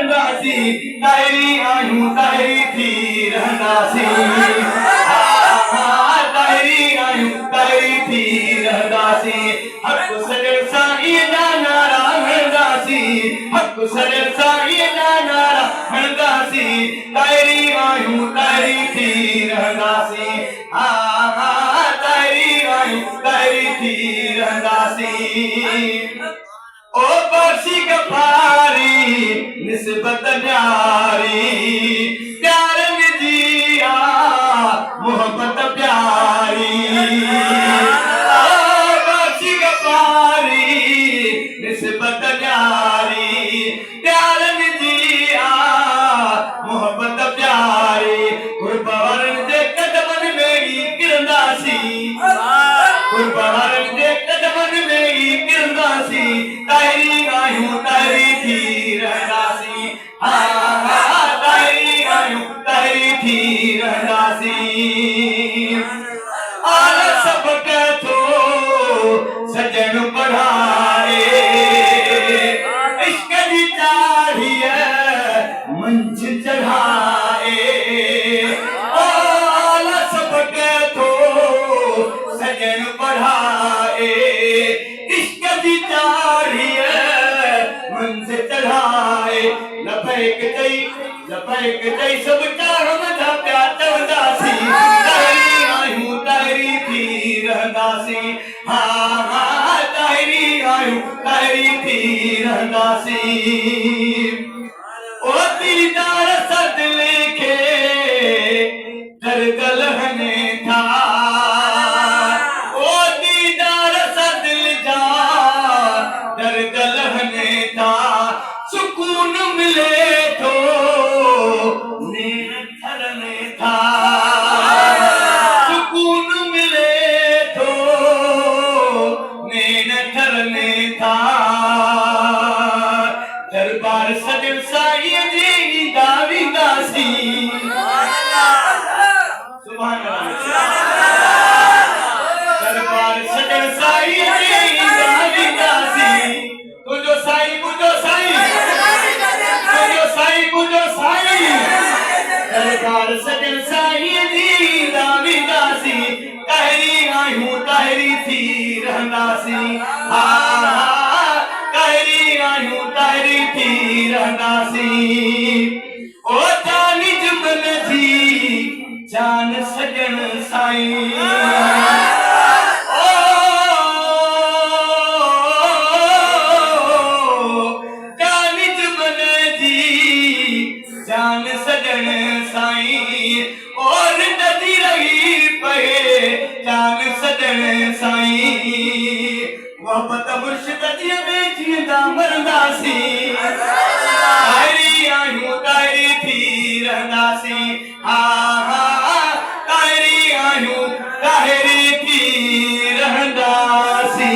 रहंदासी ताहिरी आहियूं ताहिरी थी रहंदासी ताहिरी आहियूं ताहिरी थी रहंदासी हक़ सॼण साईं जा नारा हणंदासी हक़ सॼण साईं जा नारा हणंदासी ताहिरी आहियूं ताहिरी थी रहंदासी ताहिरी आहियूं ताहिरी थी रहंदासी ओ बख्शी गफ़ारी निस्बत न्यारी प्यार में जिया मोहब्बत प्यारी ओ बख्शी गफ़ारी निस्बत न्यारी प्यार में जिया मोहब्बत प्यारी गुरबारन जे कदमन में ही किरंदासी गुरबारन जे कदमन में ही किरंदासी ताहिरी आहियूं ताहिरी थी रहंदासी ताहिरी आहियूं ताहिरी थी रहंदासी आल सबक थो सजन पढ़ाए इश्क जी चाढ़ीअ मंझ चढ़ाए आल सबक थो सजन पढ़ाए इश्क जी चाढ़ीअ मंझ चढ़ाए लफेक चई सब चाहम था प्या चवंदासी ताहिरी आहियूं ताहिरी थी रहंदासी ताहिरी आहियूं ताहिरी थी रहंदासी ओ दीदार सद लिखे दर्द लहने था ओ दीदार सद जा दर्द लहने था सुकून मिले तो नींद ठरने था सुकून मिले तो नींद ठरने था दरबार सजन साईं जी दावी दासी सुभान अल्लाह दरबार सजन साईं जी दावी दासी तुझो साईं बुझो साईं तुझो साईं बुझो साईं दरबार सजन साईं जी दावी दासी ताहिरी आहियूं ताहिरी थी रहंदासी ताहिरी आहियूं ताहिरी थी रहंदासी ओ जानी जुमन जी जान सजन साईं जान सजन साईं और नदी रही पए जान सजन साईं मोहब्बत मुर्शिद जी में जींदा मरंदासी ताहिरी आहियूं ताहिरी थी रहंदासी ताहिरी आहियूं ताहिरी थी रहंदासी